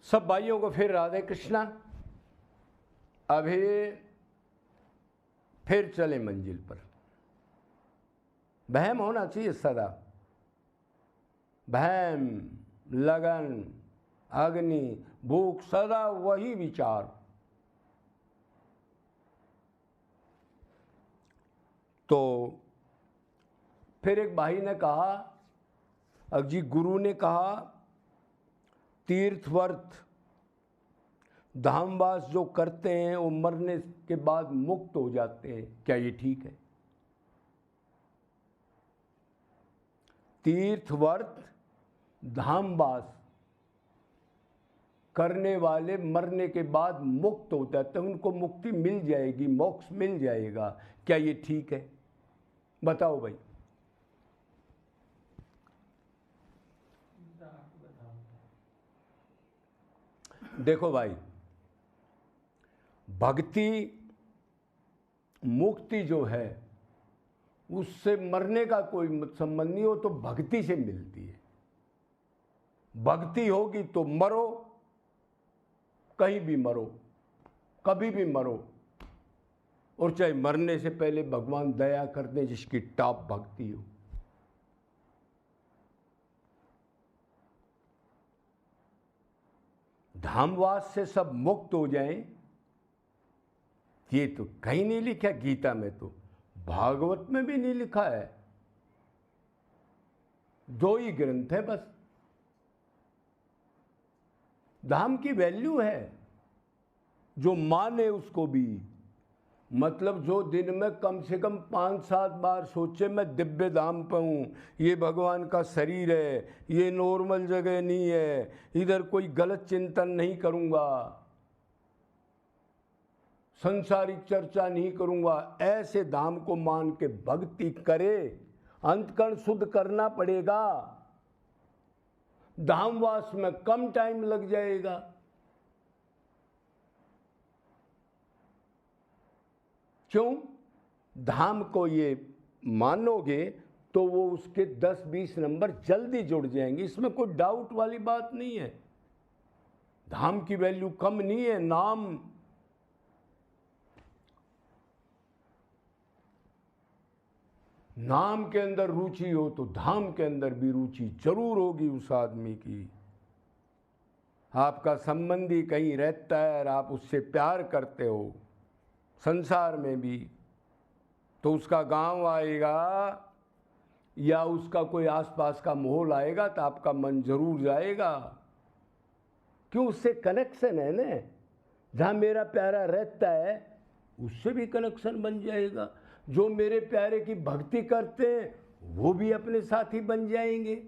सब भाइयों को फिर राधे कृष्णा। अभी फिर चले मंजिल पर। वहम होना चाहिए सदा, वहम, लगन, अग्नि, भूख, सदा वही विचार। तो फिर एक भाई ने कहा, अजी गुरु ने कहा तीर्थवर्त धामवास जो करते हैं वो मरने के बाद मुक्त हो जाते हैं, क्या ये ठीक है? तीर्थवर्त धामवास करने वाले मरने के बाद मुक्त हो जाते हैं, उनको मुक्ति मिल जाएगी, मोक्ष मिल जाएगा, क्या ये ठीक है? बताओ भाई। देखो भाई, भक्ति मुक्ति जो है उससे मरने का कोई संबंध नहीं हो, तो भक्ति से मिलती है। भक्ति होगी तो मरो, कहीं भी मरो, कभी भी मरो, और चाहे मरने से पहले भगवान दया कर दे जिसकी टॉप भक्ति हो। धामवास से सब मुक्त हो जाएं, ये तो कहीं नहीं लिखा गीता में, तो भागवत में भी नहीं लिखा है। दो ही ग्रंथ है बस। धाम की वैल्यू है, जो माने उसको भी, मतलब जो दिन में कम से कम 5-7 बार सोचे मैं दिव्य धाम पे हूँ, ये भगवान का शरीर है, ये नॉर्मल जगह नहीं है, इधर कोई गलत चिंतन नहीं करूँगा, संसारिक चर्चा नहीं करूँगा, ऐसे धाम को मान के भक्ति करे। अंतकरण शुद्ध करना पड़ेगा, धामवास में कम टाइम लग जाएगा। क्यों? धाम को ये मानोगे तो वो उसके 10-20 नंबर जल्दी जुड़ जाएंगे, इसमें कोई डाउट वाली बात नहीं है। धाम की वैल्यू कम नहीं है। नाम के अंदर रुचि हो तो धाम के अंदर भी रुचि जरूर होगी उस आदमी की। आपका संबंधी कहीं रहता है और आप उससे प्यार करते हो संसार में भी, तो उसका गांव आएगा या उसका कोई आसपास का माहौल आएगा तो आपका मन जरूर जाएगा। क्यों? उससे कनेक्शन है ना। जहाँ मेरा प्यारा रहता है उससे भी कनेक्शन बन जाएगा। जो मेरे प्यारे की भक्ति करते हैं वो भी अपने साथी बन जाएंगे।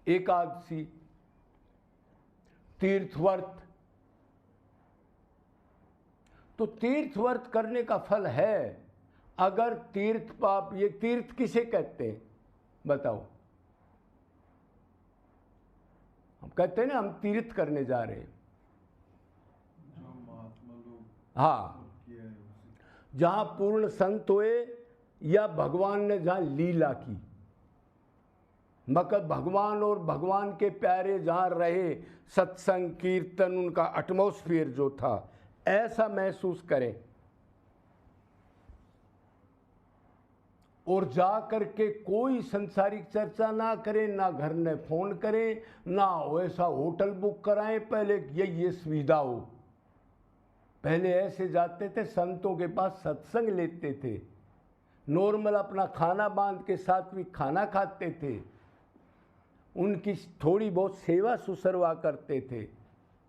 एकादशी, तीर्थव्रत, तो तीर्थव्रत करने का फल है। अगर तीर्थ पाप, ये तीर्थ किसे कहते हैं बताओ? हम कहते हैं ना हम तीर्थ करने जा रहे हैं। हाँ, जहां पूर्ण संत हुए या भगवान ने जहां लीला की, मगर भगवान और भगवान के प्यारे जहां रहे, सत्संग कीर्तन, उनका एटमॉस्फेयर जो था, ऐसा महसूस करें। और जा करके कोई संसारिक चर्चा ना करें, ना घर में फोन करें, ना वैसा होटल बुक कराएं पहले ये सुविधा हो। पहले ऐसे जाते थे, संतों के पास सत्संग लेते थे, नॉर्मल अपना खाना बांध के सात्विक खाना खाते थे, उनकी थोड़ी बहुत सेवा सुसरवा करते थे।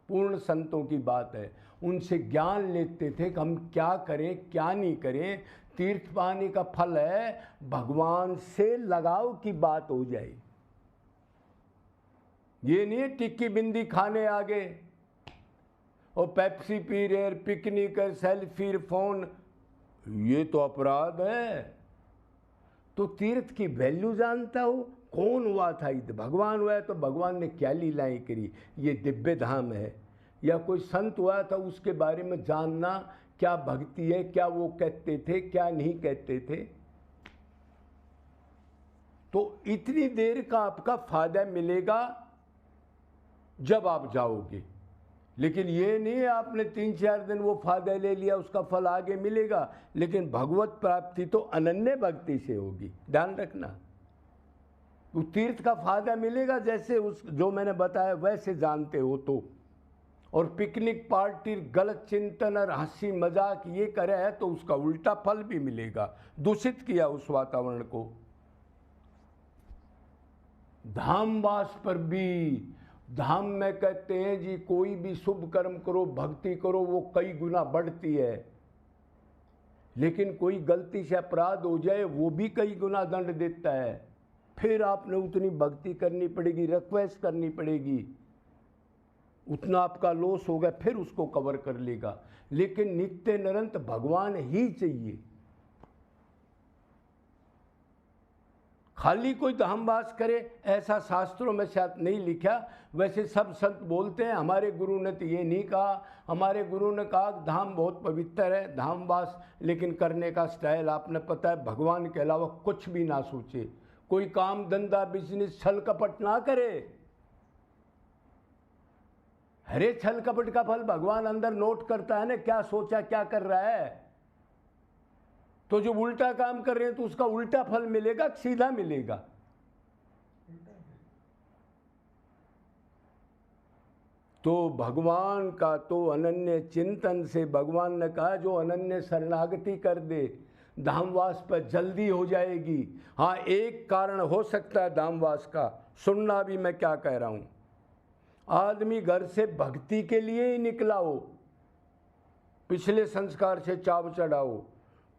पूर्ण संतों की बात है। उनसे ज्ञान लेते थे कि हम क्या करें क्या नहीं करें। तीर्थ पाने का फल है भगवान से लगाव की बात हो जाए। ये नहीं टिक्की बिंदी खाने आ गए और पेप्सी पी रहे, पिकनिक, सेल्फी, फोन, ये तो अपराध है। तो तीर्थ की वैल्यू जानता हो। कौन हुआ था? भगवान हुआ है तो भगवान ने क्या लीलाएं करी, ये दिव्य धाम है। या कोई संत हुआ था, उसके बारे में जानना, क्या भक्ति है, क्या वो कहते थे क्या नहीं कहते थे। तो इतनी देर का आपका फायदा मिलेगा जब आप जाओगे। लेकिन ये नहीं है आपने 3-4 दिन वो फायदा ले लिया, उसका फल आगे मिलेगा। लेकिन भगवत प्राप्ति तो अनन्य भक्ति से होगी, ध्यान रखना। वो तीर्थ का फायदा मिलेगा जैसे उस जो मैंने बताया वैसे जानते हो तो। और पिकनिक पार्टी, गलत चिंतन और हंसी मजाक ये करे है तो उसका उल्टा फल भी मिलेगा, दूषित किया उस वातावरण को। धामवास पर भी, धाम में कहते हैं जी कोई भी शुभ कर्म करो, भक्ति करो, वो कई गुना बढ़ती है। लेकिन कोई गलती से अपराध हो जाए वो भी कई गुना दंड देता है। फिर आपने उतनी भक्ति करनी पड़ेगी, रिक्वेस्ट करनी पड़ेगी, उतना आपका लॉस होगा, फिर उसको कवर कर लेगा। लेकिन नित्य निरंतर भगवान ही चाहिए। खाली कोई धामवास करे ऐसा शास्त्रों में शायद नहीं लिखा। वैसे सब संत बोलते हैं, हमारे गुरु ने तो ये नहीं कहा, हमारे गुरु ने कहा धाम बहुत पवित्र है, धामवास, लेकिन करने का स्टाइल आपने पता है, भगवान के अलावा कुछ भी ना सोचे, कोई काम धंधा बिजनेस छल कपट ना करे। हरे छल कपट का फल भगवान अंदर नोट करता है ना, क्या सोचा क्या कर रहा है। तो जो उल्टा काम कर रहे हैं तो उसका उल्टा फल मिलेगा, सीधा मिलेगा। तो भगवान का तो अनन्य चिंतन से, भगवान ने कहा जो अनन्य शरणागति कर दे धामवास पर जल्दी हो जाएगी। हाँ, एक कारण हो सकता है धामवास का, सुनना भी मैं क्या कह रहा हूं। आदमी घर से भक्ति के लिए ही निकला हो, पिछले संस्कार से चाव चढ़ाओ,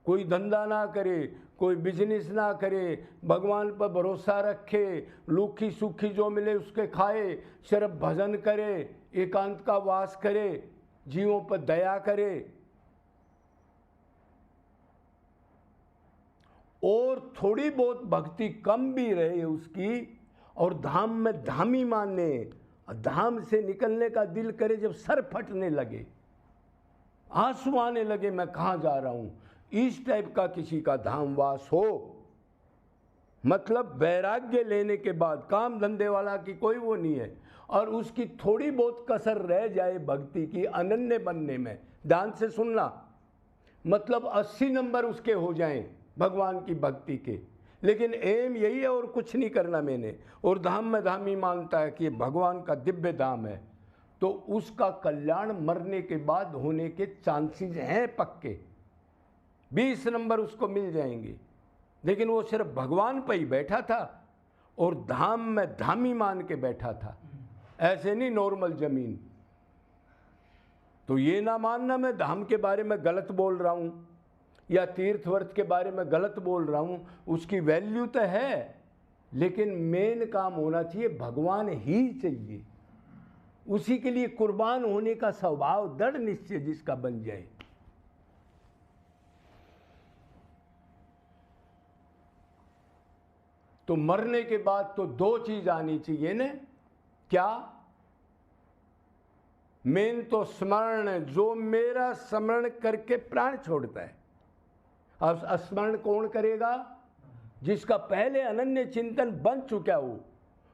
कोई धंधा ना करे, कोई बिजनेस ना करे, भगवान पर भरोसा रखे, लूखी सूखी जो मिले उसके खाए, सिर्फ भजन करे, एकांत का वास करे, जीवों पर दया करे, और थोड़ी बहुत भक्ति कम भी रहे उसकी, और धाम में धामी माने, धाम से निकलने का दिल करे, जब सर फटने लगे, आंसू आने लगे, मैं कहाँ जा रहा हूँ, इस टाइप का किसी का धामवास हो, मतलब वैराग्य लेने के बाद, काम धंधे वाला की कोई वो नहीं है, और उसकी थोड़ी बहुत कसर रह जाए भक्ति की अनन्य बनने में, ध्यान से सुनना, मतलब 80 नंबर उसके हो जाएं भगवान की भक्ति के, लेकिन एम यही है और कुछ नहीं करना मैंने, और धाम में धामी मानता है कि ये भगवान का दिव्य धाम है, तो उसका कल्याण मरने के बाद होने के चांसेस हैं पक्के, 20 नंबर उसको मिल जाएंगे। लेकिन वो सिर्फ भगवान पर ही बैठा था और धाम में धामी मान के बैठा था, ऐसे नहीं नॉर्मल जमीन। तो ये ना मानना मैं धाम के बारे में गलत बोल रहा हूं या तीर्थ वर्थ के बारे में गलत बोल रहा हूं, उसकी वैल्यू तो है, लेकिन मेन काम होना चाहिए भगवान ही चाहिए, उसी के लिए कुर्बान होने का स्वभाव, दृढ़ निश्चय जिसका बन जाए। तो मरने के बाद तो 2 चीज आनी चाहिए ने, क्या? मेन तो स्मरण, जो मेरा स्मरण करके प्राण छोड़ता है। अब स्मरण कौन करेगा? जिसका पहले अनन्य चिंतन बन चुका हो,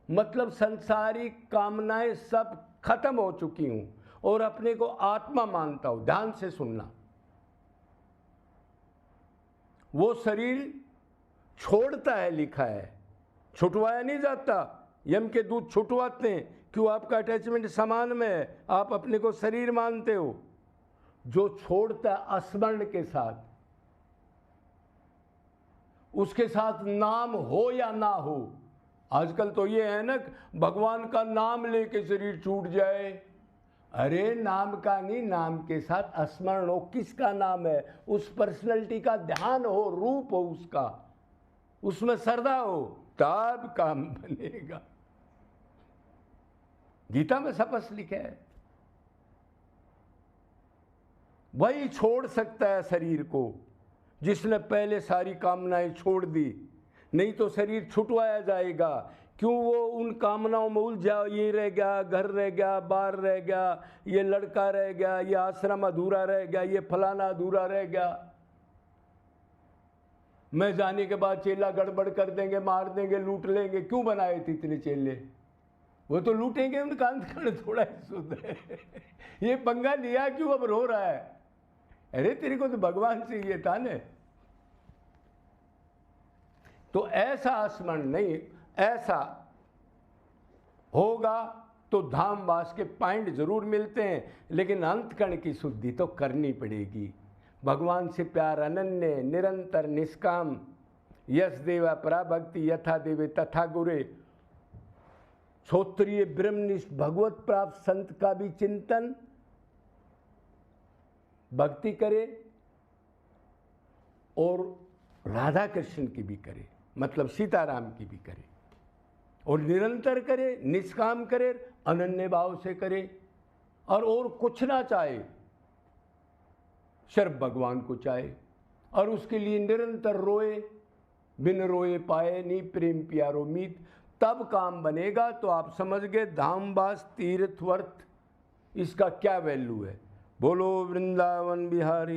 मतलब संसारिक कामनाएं सब खत्म हो चुकी हूं और अपने को आत्मा मानता हूं। ध्यान से सुनना, वो शरीर छोड़ता है, लिखा है, छुटवाया नहीं जाता। यम के दूत छुटवाते हैं, क्यों? आपका अटैचमेंट समान में है, आप अपने को शरीर मानते हो। जो छोड़ता है स्मरण के साथ, उसके साथ नाम हो या ना हो। आजकल तो ये है ना, भगवान का नाम लेके शरीर छूट जाए। अरे नाम का नहीं, नाम के साथ स्मरण हो, किसका नाम है, उस पर्सनैलिटी का ध्यान हो, रूप हो उसका, उसमें श्रद्धा हो, तब काम बनेगा। गीता में स्पष्ट लिखा है। वही छोड़ सकता है शरीर को जिसने पहले सारी कामनाएं छोड़ दी, नहीं तो शरीर छुटवाया जाएगा। क्यों? वो उन कामनाओं में उलझा, ये रह गया, घर रह गया, बार रह गया, ये लड़का रह गया, ये आश्रम अधूरा रह गया, ये फलाना अधूरा रह गया। मैं जाने के बाद चेला गड़बड़ कर देंगे, मार देंगे, लूट लेंगे। क्यों बनाए थे इतने चेले? वो तो लूटेंगे, उनका अंतकरण थोड़ा ही शुद्ध है। ये पंगा लिया क्यों अब रो रहा है? अरे तेरे को तो भगवान से ये था न। तो ऐसा स्मरण नहीं, ऐसा होगा तो धामवास के पॉइंट जरूर मिलते हैं, लेकिन अंतकरण की शुद्धि तो करनी पड़ेगी। भगवान से प्यार अनन्य, निरंतर, निष्काम, यश देवा पराभक्ति, यथा देवे तथा गुरे, श्रोत्रिय ब्रह्मनिष्ठ भगवत प्राप्त संत का भी चिंतन, भक्ति करे और राधा कृष्ण की भी करे, मतलब सीताराम की भी करे, और निरंतर करे, निष्काम करे, अनन्य भाव से करे, और कुछ ना चाहे, सिर्फ भगवान को चाहे, और उसके लिए निरंतर रोए, बिन रोए पाए नहीं प्रेम प्यारो मीत। तब काम बनेगा। तो आप समझ गए धामवास तीर्थवर्थ इसका क्या वैल्यू है। बोलो वृंदावन बिहारी।